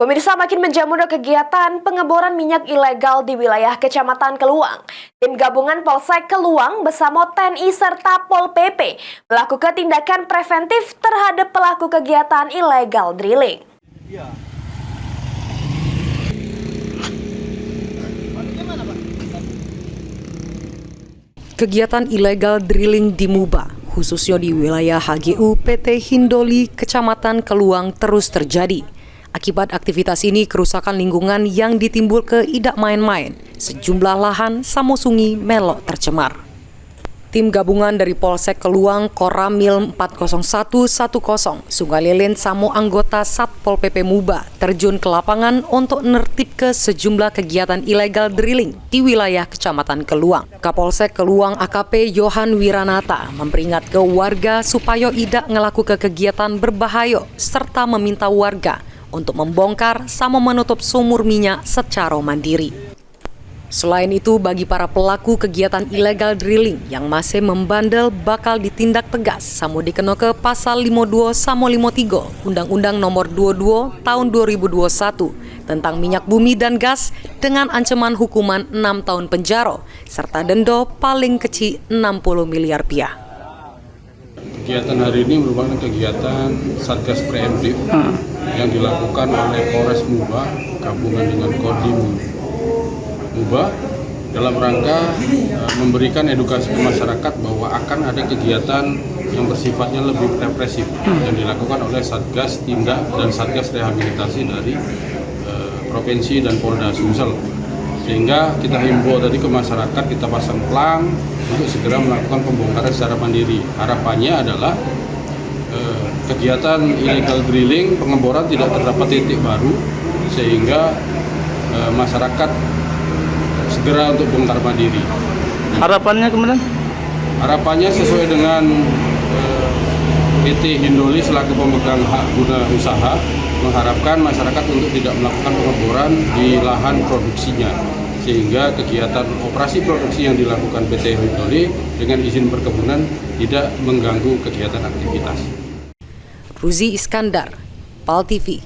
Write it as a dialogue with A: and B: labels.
A: Pemirsa, makin menjamur kegiatan pengeboran minyak ilegal di wilayah Kecamatan Keluang. Tim gabungan Polsek Keluang bersama TNI serta Pol PP melakukan tindakan preventif terhadap pelaku kegiatan ilegal drilling.
B: Kegiatan ilegal drilling di Muba, khususnya di wilayah HGU PT Hindoli Kecamatan Keluang terus terjadi. Akibat aktivitas ini, kerusakan lingkungan yang ditimbul ke idak main-main. Sejumlah lahan Samosungi melok tercemar. Tim gabungan dari Polsek Keluang Koramil 40110 Sungai Lilin samo anggota Satpol PP Muba terjun ke lapangan untuk nertib ke sejumlah kegiatan ilegal drilling di wilayah Kecamatan Keluang. Kapolsek Keluang AKP Yohan Wiranata memperingat ke warga supaya tidak ngelaku ke kegiatan berbahaya serta meminta warga untuk membongkar sama menutup sumur minyak secara mandiri. Selain itu, bagi para pelaku kegiatan ilegal drilling yang masih membandel bakal ditindak tegas samo dikena ke pasal 52 samo 53 Undang-Undang Nomor 22 Tahun 2021 tentang minyak bumi dan gas dengan ancaman hukuman 6 tahun penjara serta denda paling kecil 60 miliar rupiah.
C: Kegiatan hari ini merupakan kegiatan Satgas Preemptif yang dilakukan oleh Polres Muba gabungan dengan Kodim Muba dalam rangka memberikan edukasi ke masyarakat bahwa akan ada kegiatan yang bersifatnya lebih represif yang dilakukan oleh Satgas Tindak dan Satgas Rehabilitasi dari Provinsi dan Polda Sumsel. Sehingga kita himbau tadi ke masyarakat, kita pasang pelang untuk segera melakukan pembongkaran secara mandiri. Harapannya adalah kegiatan illegal drilling, pengeboran tidak terdapat titik baru sehingga masyarakat segera untuk bongkar mandiri.
D: Harapannya kemudian?
C: Harapannya sesuai dengan PT Hindoli selaku pemegang hak guna usaha mengharapkan masyarakat untuk tidak melakukan pengeboran di lahan produksinya sehingga kegiatan operasi produksi yang dilakukan PT Hindoli dengan izin perkebunan tidak mengganggu kegiatan aktivitas.
B: Ruzi Iskandar, PAL TV.